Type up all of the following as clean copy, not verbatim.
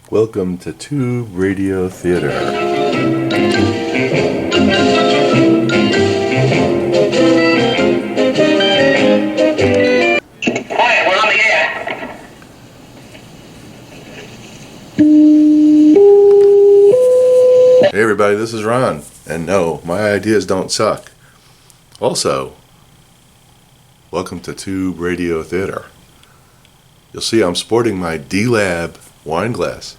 Welcome to Tube Radio Theater. Quiet, we're on the air. Hey everybody, this is Ron. And no, my ideas don't suck. Also, welcome to Tube Radio Theater. You'll see I'm sporting my DLab wine glass.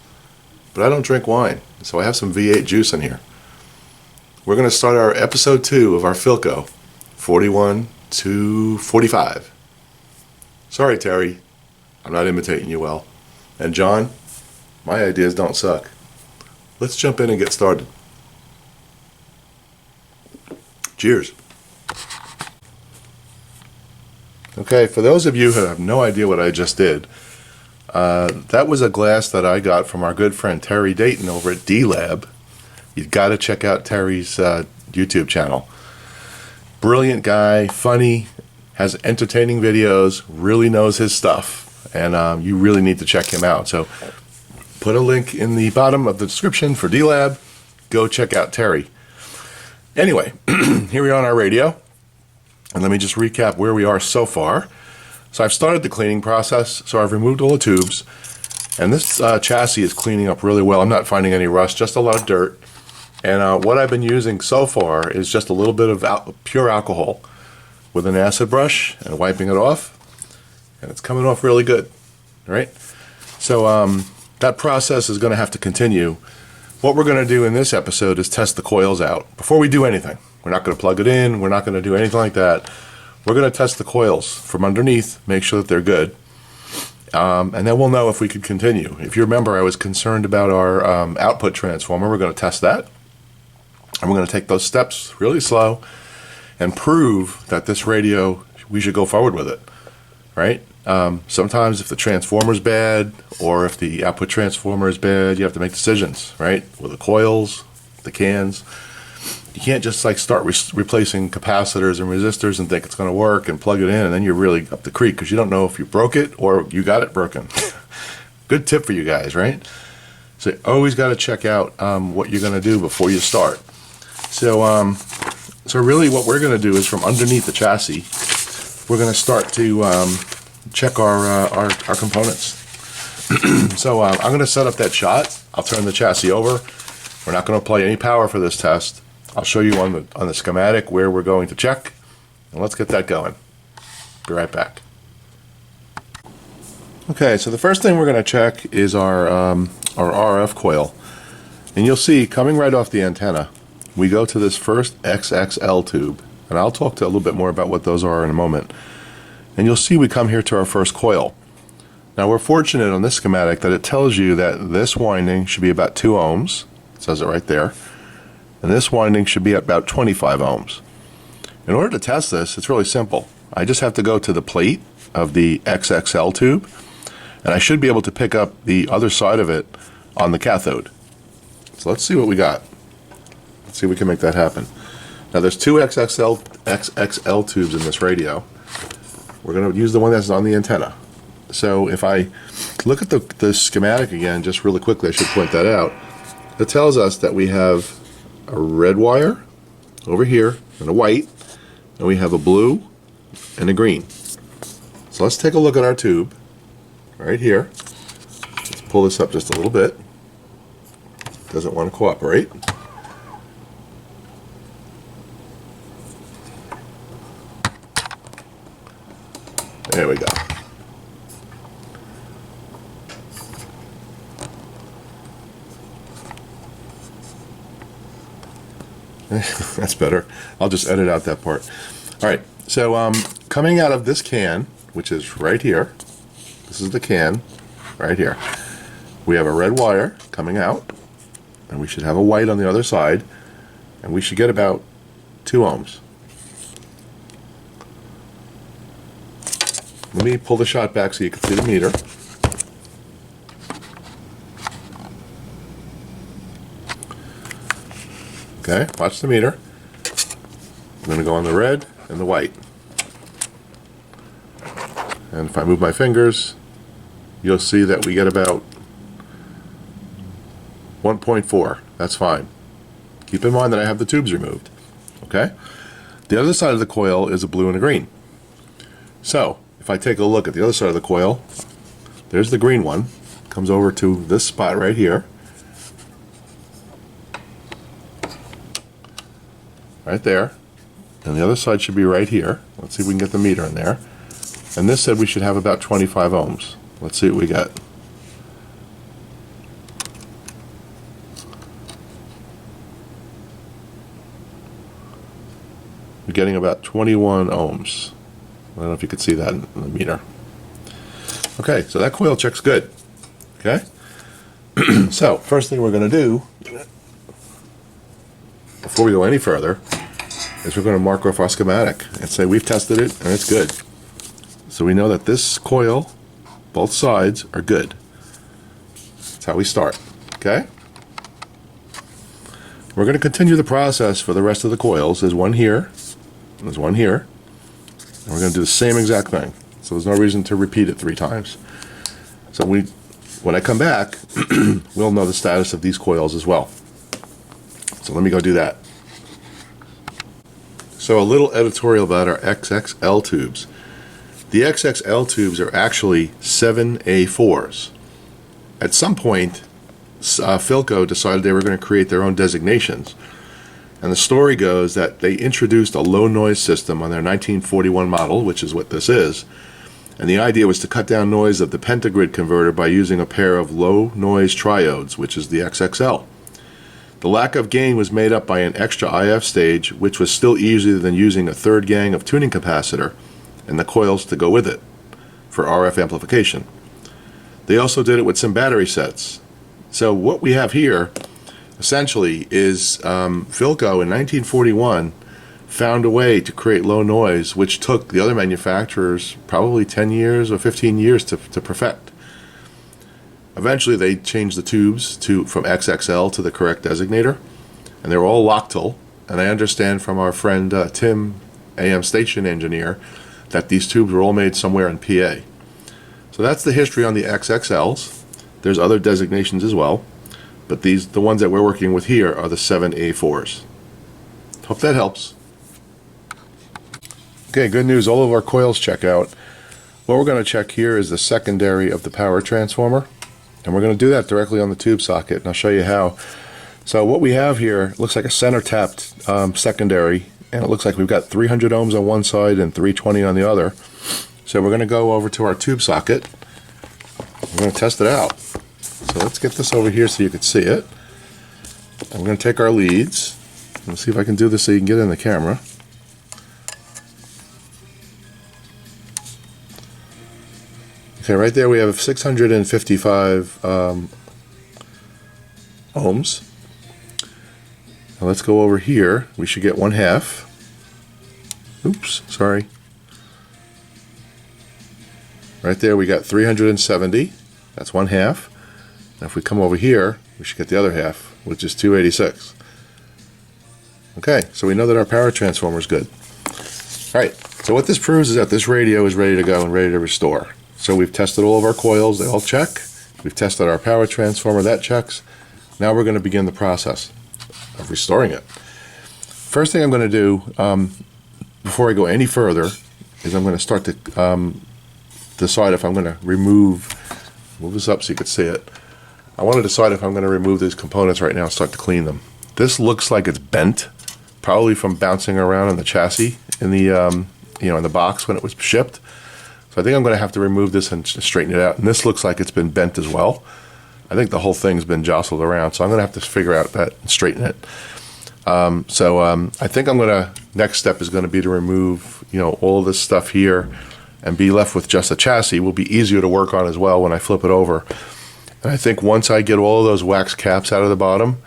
But I don't drink wine, so I have some V8 juice in here. We're going to start our episode 2 of our Philco, 41 to 45. Sorry, Terry, I'm not imitating you well. And John, my ideas don't suck. Let's jump in and get started. Cheers. Okay, for those of you who have no idea what I just did, that was a glass that I got from our good friend Terry Dayton over at DLab. You've got to check out Terry's YouTube channel. Brilliant guy, funny, has entertaining videos, really knows his stuff, and you really need to check him out. So put a link in the bottom of the description for DLab. Go check out Terry. Anyway, here we are on our radio, and let me just recap where we are so far. So I've started the cleaning process, so I've removed all the tubes, and this chassis is cleaning up really well. I'm not finding any rust, just a lot of dirt. And what I've been using so far is just a little bit of pure alcohol with an acid brush and wiping it off, and it's coming off really good, all right? So that process is going to have to continue. What we're going to do in this episode is test the coils out before we do anything. We're not going to plug it in. We're not going to do anything like that. We're going to test the coils from underneath, make sure that they're good, and then we'll know if we could continue. If you remember, I was concerned about our output transformer. We're going to test that, and we're going to take those steps really slow and prove that this radio, we should go forward with it, right? Sometimes if the transformer's bad or if the output transformer is bad, you have to make decisions, right? With the coils, the cans. You can't just like start replacing capacitors and resistors and think it's going to work and plug it in, and then you're really up the creek because you don't know if you broke it or you got it broken. Good tip for you guys, right? So you always got to check out what you're going to do before you start. So really what we're going to do is from underneath the chassis, we're going to start to check our components. So I'm going to set up that shot. I'll turn the chassis over. We're not going to apply any power for this test. I'll show you on the schematic where we're going to check, and let's get that going. Be right back. Okay, so the first thing we're going to check is our RF coil, and you'll see coming right off the antenna, we go to this first XXL tube, and I'll talk to a little bit more about what those are in a moment. And you'll see we come here to our first coil. Now we're fortunate on this schematic that it tells you that this winding should be about 2 ohms. It says it right there. And this winding should be at about 25 ohms. In order to test this, it's really simple. I just have to go to the plate of the XXL tube, and I should be able to pick up the other side of it on the cathode. So let's see what we got. Let's see if we can make that happen. Now there's 2 XXL tubes in this radio. We're going to use the one that's on the antenna. So if I look at the schematic again, just really quickly, I should point that out. It tells us that we have a red wire over here and a white, and we have a blue and a green. So let's take a look at our tube right here. Let's pull this up just a little bit. Doesn't want to cooperate. There we go. That's better. I'll just edit out that part. All right, so coming out of this can, which is right here, this is the can right here, we have a red wire coming out, and we should have a white on the other side, and we should get about 2 ohms. Let me pull the shot back so you can see the meter. Okay, watch the meter. I'm going to go on the red and the white. And if I move my fingers, you'll see that we get about 1.4. That's fine. Keep in mind that I have the tubes removed. Okay? The other side of the coil is a blue and a green. So, if I take a look at the other side of the coil, there's the green one. Comes over to this spot right here. Right there. And the other side should be right here. Let's see if we can get the meter in there. And this said we should have about 25 ohms. Let's see what we got. We're getting about 21 ohms. I don't know if you could see that in the meter. Okay, so that coil checks good. Okay? So, first thing we're going to do, before we go any further, is we're going to mark off our schematic and say we've tested it and it's good. So we know that this coil, both sides, are good. That's how we start. Okay? We're going to continue the process for the rest of the coils. There's one here, and there's one here, and we're going to do the same exact thing. So there's no reason to repeat it 3 times. So when I come back, we'll know the status of these coils as well. So let me go do that. So a little editorial about our XXL tubes. The XXL tubes are actually 7A4s. At some point, Philco decided they were going to create their own designations. And the story goes that they introduced a low noise system on their 1941 model, which is what this is. And the idea was to cut down noise of the pentagrid converter by using a pair of low noise triodes, which is the XXL. The lack of gain was made up by an extra IF stage, which was still easier than using a third gang of tuning capacitor and the coils to go with it for RF amplification. They also did it with some battery sets. So what we have here essentially is Philco in 1941 found a way to create low noise, which took the other manufacturers probably 10 years or 15 years to perfect. Eventually they changed the tubes from XXL to the correct designator, and they were all Loctite. And I understand from our friend Tim, AM station engineer, that these tubes were all made somewhere in PA. So that's the history on the XXLs. There's other designations as well, but the ones that we're working with here are the 7A4s. Hope that helps. Okay, good news, all of our coils check out. What we're going to check here is the secondary of the power transformer, and we're going to do that directly on the tube socket, and I'll show you how. So what we have here looks like a center tapped secondary, and it looks like we've got 300 ohms on one side and 320 on the other. So we're going to go over to our tube socket. We're going to test it out. So let's get this over here so you can see it. And we're going to take our leads. Let's see if I can do this so you can get in the camera. Okay, right there we have 655 ohms. Now let's go over here. We should get 1/2. Oops, sorry. Right there we got 370. That's 1/2. Now if we come over here, we should get the other half, which is 286. Okay, so we know that our power transformer is good. Alright, so what this proves is that this radio is ready to go and ready to restore. So we've tested all of our coils, they all check. We've tested our power transformer, that checks. Now we're going to begin the process of restoring it. First thing I'm going to do, before I go any further, is I'm going to start to decide if I'm going to move this up so you can see it. I want to decide if I'm going to remove these components right now and start to clean them. This looks like it's bent, probably from bouncing around in the chassis in the in the box when it was shipped. So I think I'm going to have to remove this and straighten it out. And this looks like it's been bent as well. I think the whole thing's been jostled around, so I'm going to have to figure out that and straighten it. I think next step is going to be to remove all of this stuff here and be left with just a chassis. Will be easier to work on as well when I flip it over. And I think once I get all of those wax caps out of the bottom,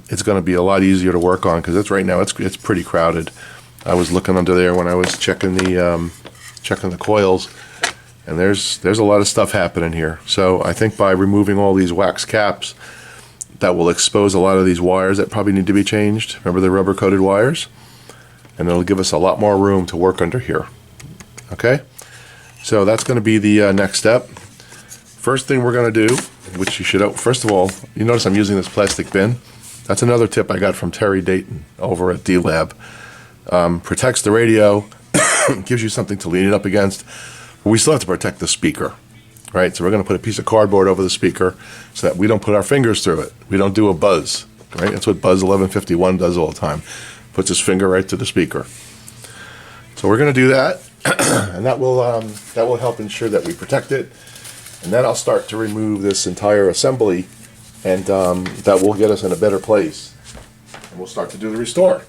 it's going to be a lot easier to work on, because right now it's pretty crowded. I was looking under there when I was checking the coils, and there's a lot of stuff happening here. So I think by removing all these wax caps, that will expose a lot of these wires that probably need to be changed. Remember the rubber coated wires? And it'll give us a lot more room to work under here. Okay, so that's going to be the next step. first thing we're going to do, which you should, first of all, you notice I'm using this plastic bin. That's another tip I got from Terry Dayton over at DLab. Protects the radio, gives you something to lean it up against. But we still have to protect the speaker, right? So we're going to put a piece of cardboard over the speaker so that we don't put our fingers through it. We don't do a buzz, right? That's what Buzz 1151 does all the time. Puts his finger right to the speaker. So we're going to do that, and that will help ensure that we protect it. And then I'll start to remove this entire assembly, and that will get us in a better place. And we'll start to do the restore.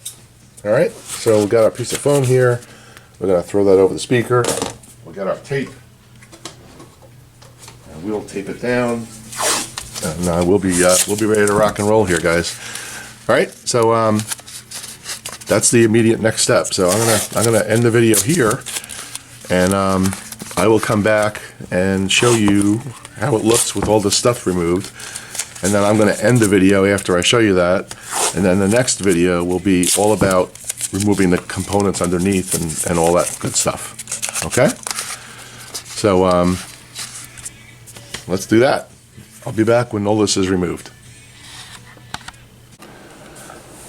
All right, so we've got our piece of foam here. We're going to throw that over the speaker. We'll get our tape, and we'll tape it down, and we'll be ready to rock and roll here, guys. All right, so that's the immediate next step. So I'm gonna end the video here, and I will come back and show you how it looks with all the stuff removed. And then I'm going to end the video after I show you that. And then the next video will be all about removing the components underneath and all that good stuff. Okay? So let's do that. I'll be back when all this is removed.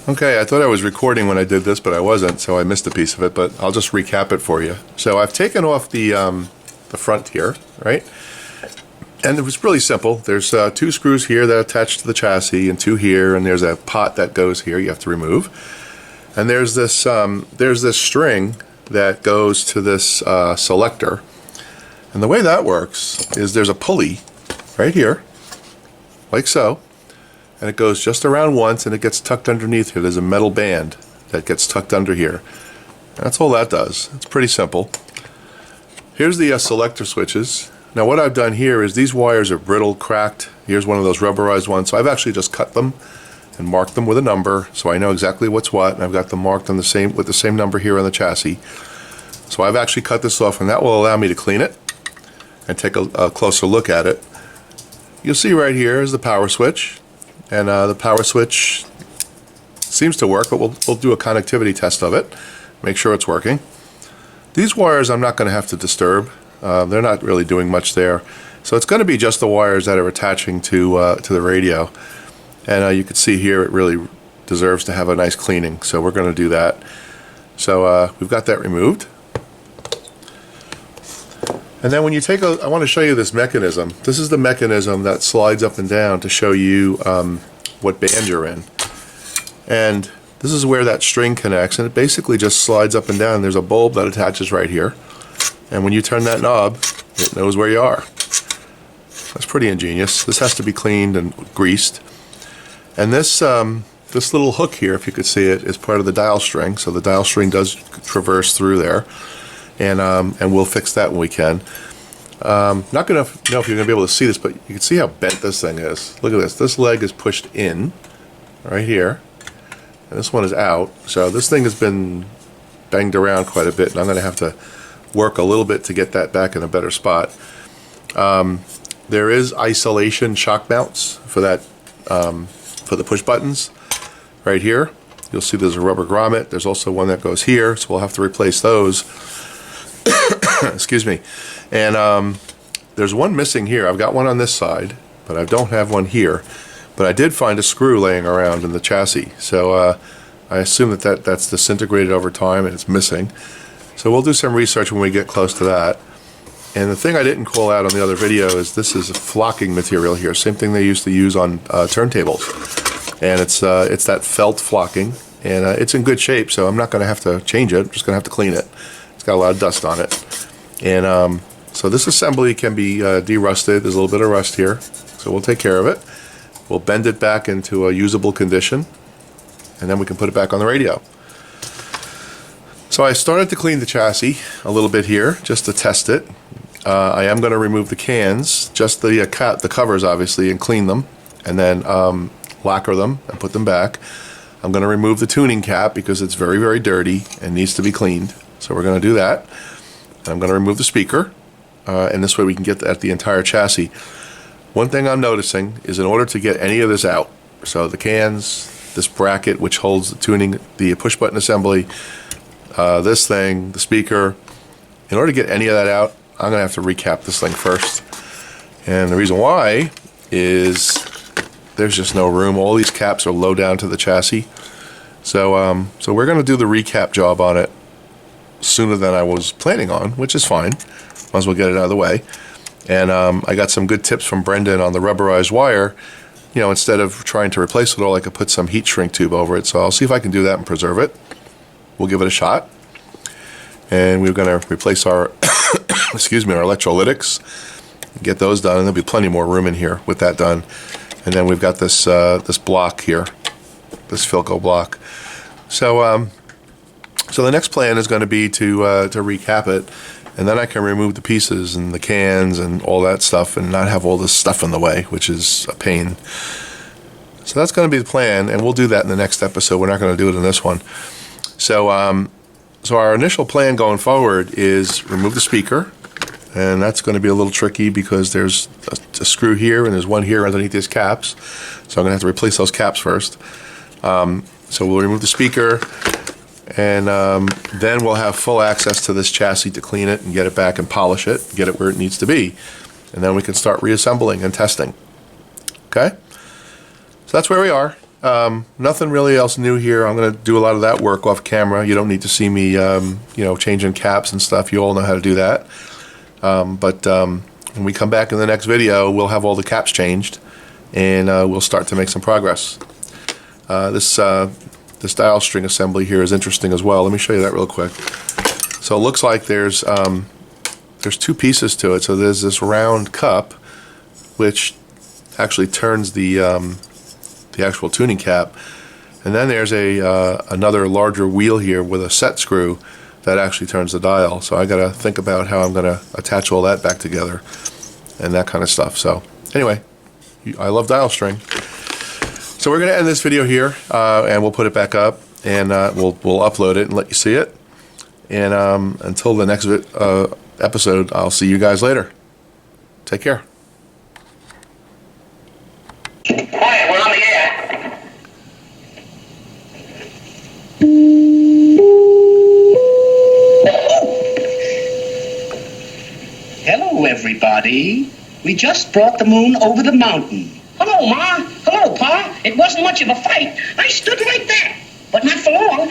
Okay, I thought I was recording when I did this, but I wasn't, so I missed a piece of it, but I'll just recap it for you. So I've taken off the front here, right? And it was really simple. There's 2 screws here that attach to the chassis, and 2 here, and there's a pot that goes here you have to remove. And there's this string that goes to this selector. And the way that works is there's a pulley right here, like so, and it goes just around once, and it gets tucked underneath here. There's a metal band that gets tucked under here. That's all that does. It's pretty simple. Here's the selector switches. Now what I've done here is these wires are brittle, cracked. Here's one of those rubberized ones. So I've actually just cut them and marked them with a number, so I know exactly what's what, and I've got them marked on with the same number here on the chassis. So I've actually cut this off, and that will allow me to clean it and take a closer look at it. You'll see right here is the power switch, and the power switch seems to work, but we'll do a connectivity test of it, make sure it's working. These wires I'm not going to have to disturb. They're not really doing much there. So it's going to be just the wires that are attaching to the radio. And you can see here it really deserves to have a nice cleaning. So we're going to do that. So we've got that removed. And then when you take I want to show you this mechanism. This is the mechanism that slides up and down to show you what band you're in. And this is where that string connects, and it basically just slides up and down. There's a bulb that attaches right here. And when you turn that knob, it knows where you are. That's pretty ingenious. This has to be cleaned and greased. And this this little hook here, if you could see it, is part of the dial string. So the dial string does traverse through there. And we'll fix that when we can. Not going to know if you're going to be able to see this, but you can see how bent this thing is. Look at this. This leg is pushed in right here. And this one is out. So this thing has been banged around quite a bit, and I'm going to have to work a little bit to get that back in a better spot. There is isolation shock mounts for that, for the push buttons right here. You'll see there's a rubber grommet. There's also one that goes here, so we'll have to replace those. Excuse me. And there's one missing here. I've got one on this side, but I don't have one here. But I did find a screw laying around in the chassis, so I assume that's disintegrated over time and it's missing. So we'll do some research when we get close to that. And the thing I didn't call out on the other video is this is a flocking material here, same thing they used to use on turntables. And it's that felt flocking, and it's in good shape, so I'm not going to have to change it. I'm just going to have to clean it. It's got a lot of dust on it. And so this assembly can be de-rusted. There's a little bit of rust here, so we'll take care of it. We'll bend it back into a usable condition, and then we can put it back on the radio. So I started to clean the chassis a little bit here, just to test it. I am going to remove the cans, just the covers obviously, and clean them, and then lacquer them and put them back. I'm going to remove the tuning cap because it's very, very dirty and needs to be cleaned. So we're going to do that. And I'm going to remove the speaker, and this way we can get at the entire chassis. One thing I'm noticing is in order to get any of this out, so the cans, this bracket which holds the tuning, the push button assembly, this thing, the speaker, in order to get any of that out, I'm going to have to recap this thing first. And the reason why is there's just no room. All these caps are low down to the chassis. So we're going to do the recap job on it sooner than I was planning on, which is fine. Might as well get it out of the way. And I got some good tips from Brendan on the rubberized wire. You know, instead of trying to replace it all, I could put some heat shrink tube over it. So I'll see if I can do that and preserve it. We'll give it a shot. And we're going to replace our, excuse me, our electrolytics. Get those done, and there'll be plenty more room in here with that done. And then we've got this this block here, this Philco block. So so the next plan is going to be to recap it, and then I can remove the pieces and the cans and all that stuff, and not have all this stuff in the way, which is a pain. So that's going to be the plan, and we'll do that in the next episode. We're not going to do it in this one. So so our initial plan going forward is remove the speaker. And that's going to be a little tricky because there's a screw here and there's one here underneath these caps. So I'm going to have to replace those caps first. So we'll remove the speaker, and then we'll have full access to this chassis to clean it and get it back and polish it, get it where it needs to be. And then we can start reassembling and testing. Okay? So that's where we are. Nothing really else new here. I'm going to do a lot of that work off camera. You don't need to see me, you know, changing caps and stuff. You all know how to do that. But when we come back in the next video, we'll have all the caps changed, and we'll start to make some progress. This dial string assembly here is interesting as well. Let me show you that real quick. So it looks like there's two pieces to it. So there's this round cup, which actually turns the actual tuning cap, and then there's another larger wheel here with a set screw that actually turns the dial. So I got to think about how I'm going to attach all that back together and that kind of stuff. So anyway, I love dial string. So we're going to end this video here, and we'll put it back up, and we'll upload it and let you see it. And until the next episode, I'll see you guys later. Take care. Quiet, we're on the air. Hello, everybody. We just brought the moon over the mountain. Hello, Ma. Hello, Pa. It wasn't much of a fight. I stood right there, but not for long.